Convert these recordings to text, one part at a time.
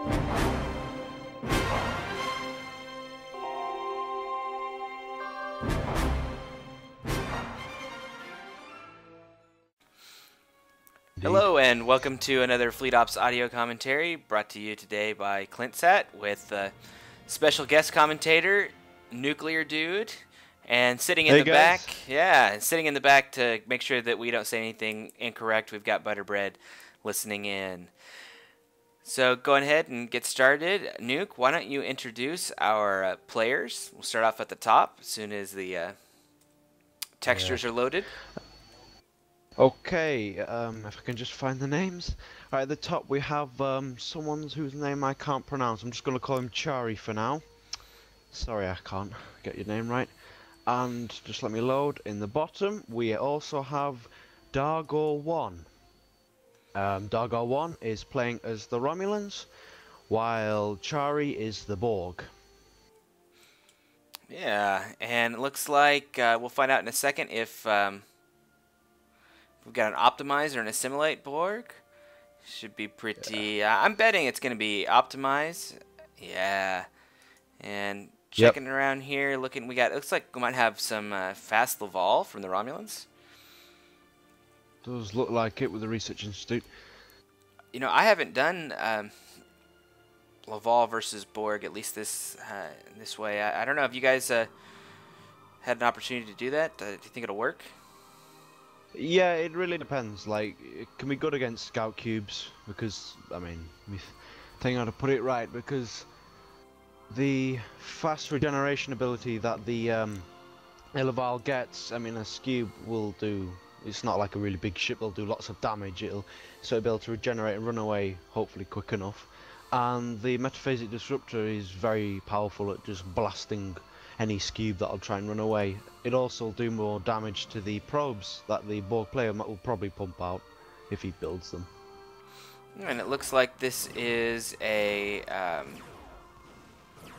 Hello and welcome to another Fleet Ops audio commentary brought to you today by ClintSat with special guest commentator, Nuclear Dude, and sitting in the back, sitting in the back to make sure that we don't say anything incorrect, we've got Butterbread listening in. So go ahead and get started. Nuke, why don't you introduce our players? We'll start off at the top as soon as the textures are loaded. Okay, if I can just find the names. Right, at the top we have someone whose name I can't pronounce. I'm just going to call him Chari for now. Sorry, I can't get your name right. And just let me load. In the bottom, we also have dargor1. Dargor1 is playing as the Romulans, while Chari is the Borg. Yeah, and it looks like we'll find out in a second if we've got an optimize or an assimilate Borg. Should be pretty... I'm betting it's going to be optimize. Yeah. And checking around here, looking... looks like we might have some fast Laval from the Romulans. Does look like it with the Research Institute. You know, I haven't done Laval versus Borg, at least this way. I don't know if you guys had an opportunity to do that. Do you think it'll work? Yeah, it really depends. Like, it can be good against scout cubes because, I mean, I think how to put it right, because the fast regeneration ability that the Laval gets, I mean, a cube will do. It's not like a really big ship; they'll do lots of damage. It'll be able to regenerate and run away, hopefully quick enough. And the metaphasic disruptor is very powerful at just blasting any cube that'll try and run away. It also will do more damage to the probes that the Borg player will probably pump out if he builds them. And it looks like this is a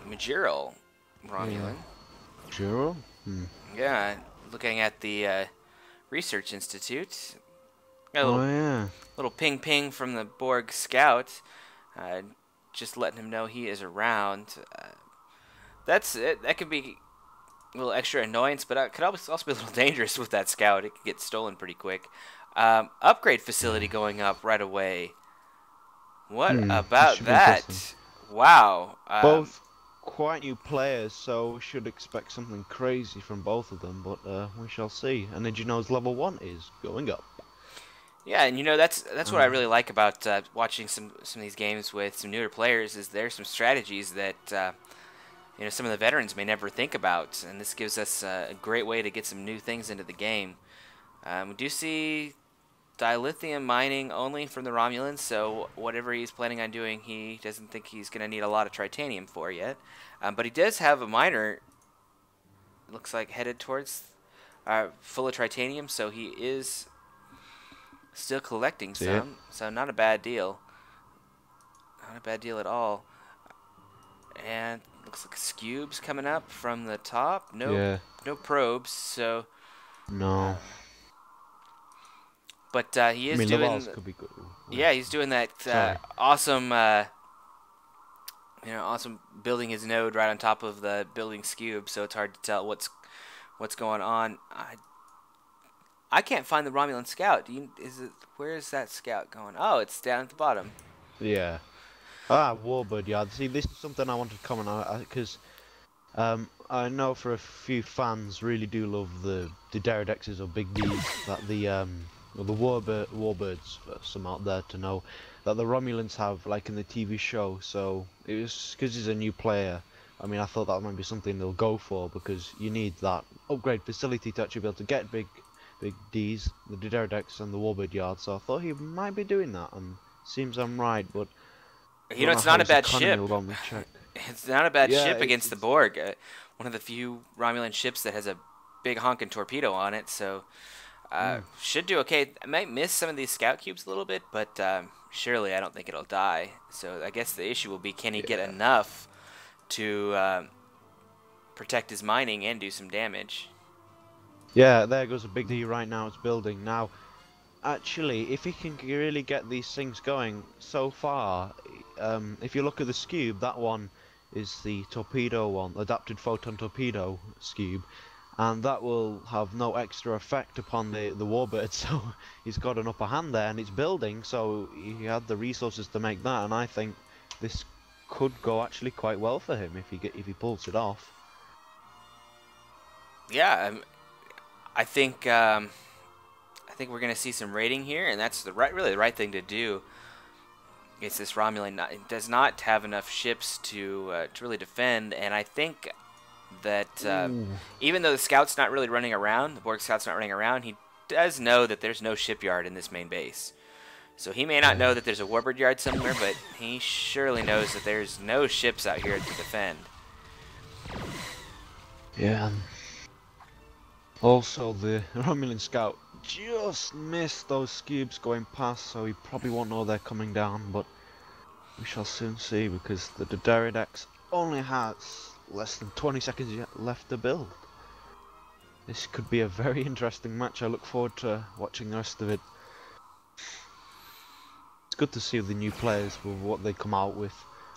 Majiro Romulan. Majiro? Yeah, looking at the Research Institute. Got a little ping ping from the Borg scout, just letting him know he is around. That's it. That could be a little extra annoyance, but it could also be a little dangerous with that scout. It could get stolen pretty quick. Upgrade facility going up right away. What about that? Wow. Both quite new players, so we should expect something crazy from both of them, but we shall see. And did you know level 1 is going up? Yeah, and you know that's what I really like about watching some of these games with some newer players is there's some strategies that you know, some of the veterans may never think about, and this gives us a great way to get some new things into the game. We do see dilithium mining only from the Romulans, so whatever he's planning on doing, he doesn't think he's going to need a lot of tritanium for yet. But he does have a miner, looks like headed towards full of tritanium, so he is still collecting some, so not a bad deal. Not a bad deal at all. And looks like Scubes coming up from the top. No probes, so no. But he is doing. Could be good. Yeah, he's doing that awesome. You know, awesome building his node right on top of the building Scube, so it's hard to tell what's going on. I can't find the Romulan scout. Where is that scout going? Oh, it's down at the bottom. Yeah. Warbird Yard. See, this is something I wanted to comment on because I know for a few fans really do love the Deredexes or Big D's that the Warbirds, some out there to know that the Romulans have, like in the TV show. So it was because he's a new player. I mean, I thought that might be something they'll go for because you need that upgrade facility to actually be able to get Big D's, the Deredex and the Warbird Yard. So I thought he might be doing that, and seems I'm right, but. You know, it's not a bad ship. It's not a bad ship against the Borg. One of the few Romulan ships that has a big honking torpedo on it, so should do okay. I might miss some of these scout cubes a little bit, but surely I don't think it'll die. So I guess the issue will be, can he get enough to protect his mining and do some damage? Yeah, there goes a Big D right now. It's building now. Actually, if he can really get these things going, so far if you look at the Scube, that one is the torpedo one, adapted photon torpedo Scube, and that will have no extra effect upon the warbird. So he's got an upper hand there, and it's building. So he had the resources to make that, and I think this could go actually quite well for him if he pulls it off. Yeah, I think we're going to see some raiding here, and that's really the right thing to do. It's this Romulan does not have enough ships to really defend, and I think that even though the scout's not really running around, the Borg scout's not running around, he does know that there's no shipyard in this main base. So he may not know that there's a warbird yard somewhere, but he surely knows that there's no ships out here to defend. Yeah. Also, the Romulan scout just missed those Scubes going past, so he probably won't know they're coming down, but we shall soon see, because the Dargor1 only has less than 20 seconds yet left to build. This could be a very interesting match. I look forward to watching the rest of it. It's good to see the new players with what they come out with.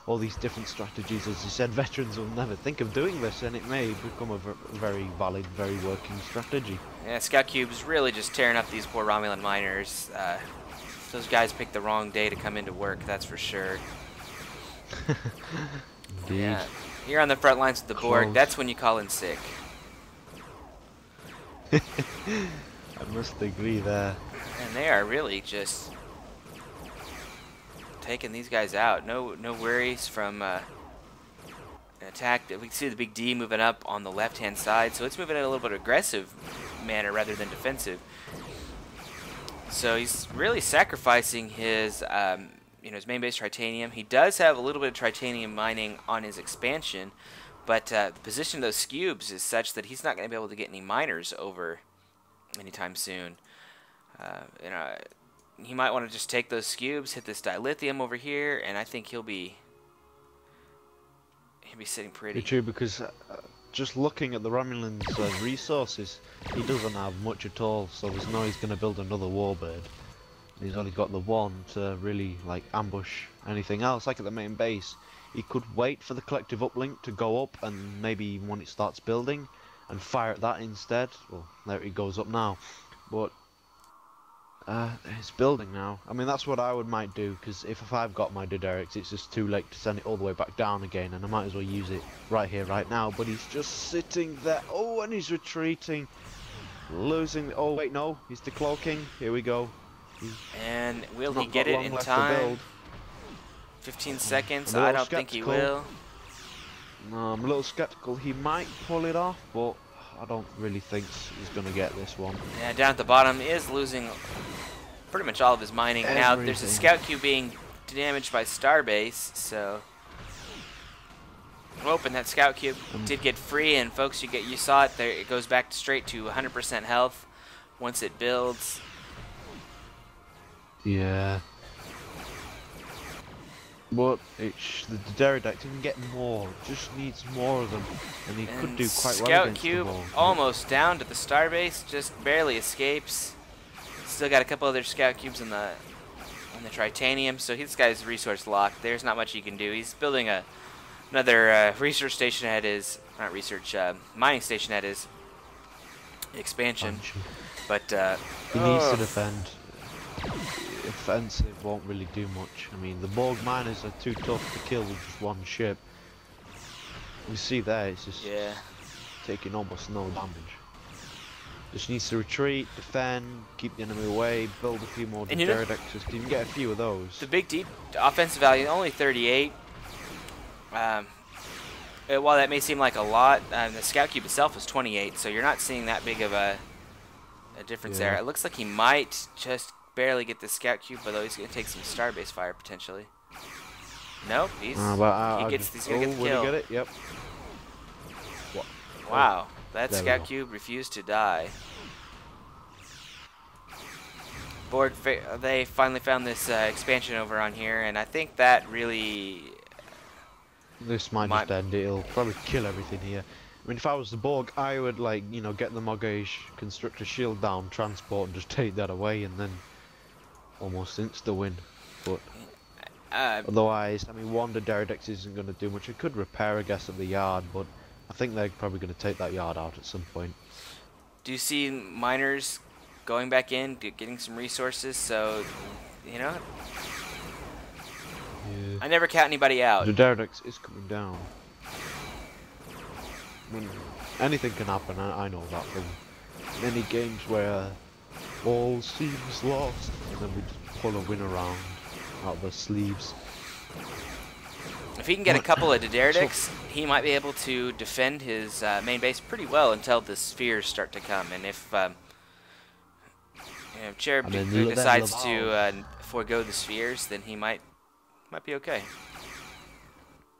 All these different strategies. As you said, veterans will never think of doing this, and it may become a very valid, very working strategy. Yeah, Scout Cube's really just tearing up these poor Romulan miners. Those guys picked the wrong day to come into work, that's for sure. Yeah, you're on the front lines with the Borg. That's when you call in sick. I must agree there. And they are really just taking these guys out. No worries from an attack. We can see the big D moving up on the left-hand side, so it's moving in a little bit aggressive manner rather than defensive. So he's really sacrificing his, his main base titanium. He does have a little bit of titanium mining on his expansion, but the position of those Scubes is such that he's not going to be able to get any miners over anytime soon. He might want to just take those Scubes, hit this dilithium over here, and I think he'll be sitting pretty. True, because just looking at the Romulans' resources, he doesn't have much at all. So there's no he's going to build another warbird. He's only got the one to really ambush anything else. Like at the main base, he could wait for the collective uplink to go up, and maybe when it starts building, and fire at that instead. Well, there it goes up now, but. It's building now. I mean, that's what I might do, because if I've got my Dargor1, it's just too late to send it all the way back down again, and I might as well use it right here, right now. But he's just sitting there. Oh, and he's retreating. Losing. Oh, wait, no. He's decloaking. Here we go. And will he get it in time? 15 seconds? I don't think he will. No, I'm a little skeptical. He might pull it off, but I don't really think he's going to get this one. Yeah, down at the bottom is losing pretty much all of his mining. Everything. Now, there's a scout cube being damaged by Starbase, so... Oh, and that scout cube did get free, and folks, you saw it there. It goes back straight to 100% health once it builds. Yeah. But the Dargor1 can get more. Just needs more of them, and he could do quite well against Scout Cube the ball. almost down to the Starbase, just barely escapes. Still got a couple other Scout Cubes in the Tritanium, so this guy's resource locked. There's not much he can do. He's building another research station at his mining station at his expansion. But he needs to defend. Offensive won't really do much. I mean, the Borg miners are too tough to kill with just one ship. You see there, it's just taking almost no damage. Just needs to retreat, defend, keep the enemy away, build a few more Dargor1s. You can get a few of those. The big deep offensive value, only 38. While that may seem like a lot, the Scout Cube itself is 28, so you're not seeing that big of a difference there. It looks like he might just barely get the Scout Cube, although he's going to take some Starbase fire potentially. Nope, he's he's going to get the kill. Get it? Yep. Wow, that Scout Cube refused to die. Borg, they finally found this expansion over on here, and I think that really... This might just end it. It'll probably kill everything here. I mean, if I was the Borg, I would, get the Mogage Constructor shield down, transport, and just take that away, and then almost insta-win. But Otherwise, I mean, one, the Derridex isn't going to do much. It could repair, I guess, at the yard, but I think they're probably going to take that yard out at some point. Do you see miners going back in, getting some resources? So, you know, Yeah. I never count anybody out. The Derridex is coming down. I mean, anything can happen, I know that from many games where all seems lost, and then we just pull a win around out of the sleeves. If he can get a couple of Derridex, he might be able to defend his main base pretty well until the spheres start to come. And if Charybde decides to forego the spheres, then he might be okay.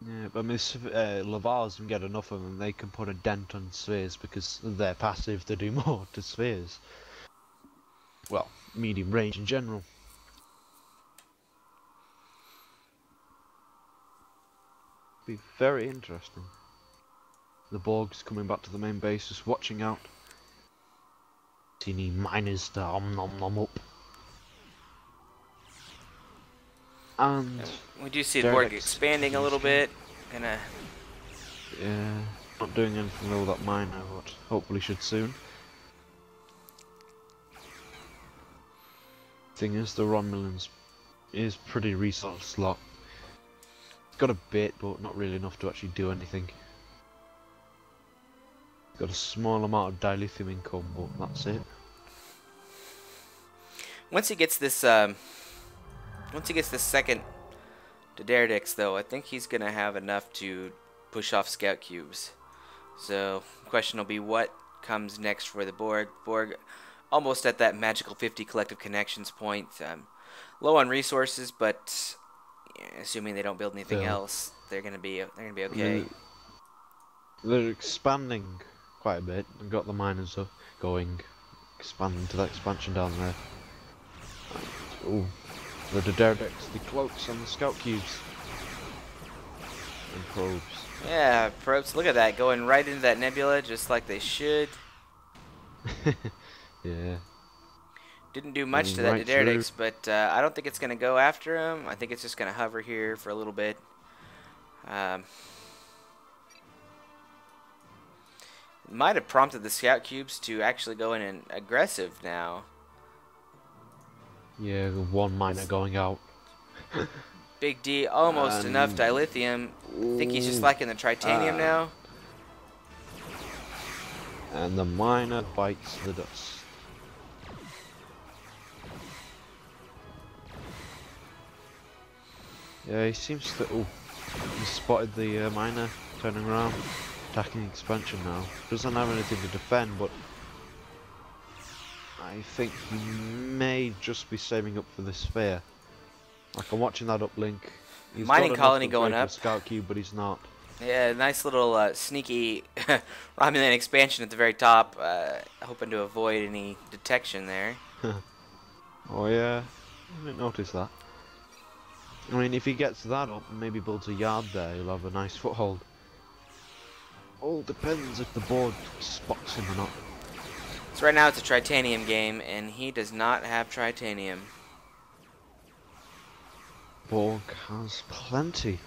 Yeah, but I mean, Lavars can get enough of them, they can put a dent on spheres because they're passive to do more to spheres. Well, medium range in general. Be very interesting. The Borg's coming back to the main base, just watching out. See any miners to nom up. And we do see the Borg expanding a little bit. Yeah, not doing anything with that miner, but hopefully should soon. Thing is, the Romulans is pretty resource locked. Got a bit, but not really enough to actually do anything. Got a small amount of dilithium income, but that's it. Once he gets this second Derridex, though, I think he's gonna have enough to push off scout cubes. So, the question will be what comes next for the Borg. Borg, almost at that magical 50 collective connections point. Low on resources, but assuming they don't build anything else, they're gonna be okay. They're expanding quite a bit and got the miners going, expanding to that expansion down there. Oh, the Derridex, the cloaks on the scout cubes and probes. Yeah, probes. Look at that, going right into that nebula just like they should. Yeah. Didn't do much to that Derridex, but I don't think it's going to go after him. I think it's just going to hover here for a little bit. Might have prompted the scout cubes to actually go in and aggressive now. Yeah, one miner going out. Big D, almost enough dilithium. I think he's just liking the tritanium now. And the miner bites the dust. Yeah, he seems to... Oh, he spotted the miner turning around, attacking the expansion now. Doesn't have anything to defend, but I think he may just be saving up for the sphere. Like, I'm watching that uplink. He's mining colony going up. Scout cube, but he's not. Yeah, nice little sneaky Romulan expansion at the very top, hoping to avoid any detection there. Oh yeah, I didn't notice that. I mean, if he gets that up and maybe builds a yard there, he'll have a nice foothold. All depends if the board spots him or not. So right now it's a tritanium game, and he does not have tritanium. Borg has plenty.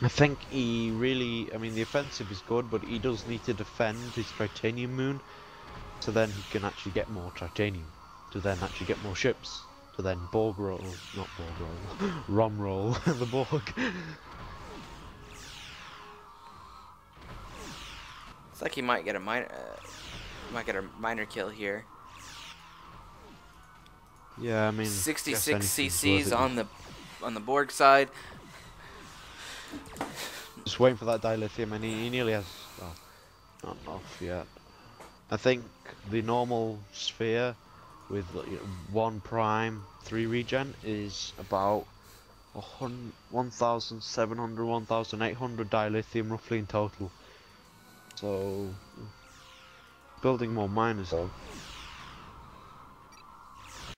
I think he really, I mean, the offensive is good, but he does need to defend his tritanium moon, so then he can actually get more tritanium, to then actually get more ships, to then Borg roll, not Borg roll, Rom roll the Borg. It's like he might get a minor kill here. Yeah, I mean, 66 CCs on the Borg side. Just waiting for that dilithium, and he nearly has. Well, not enough yet. I think the normal sphere with 1 prime 3 regen is about 1,700, 1,800 dilithium roughly in total. So building more miners though.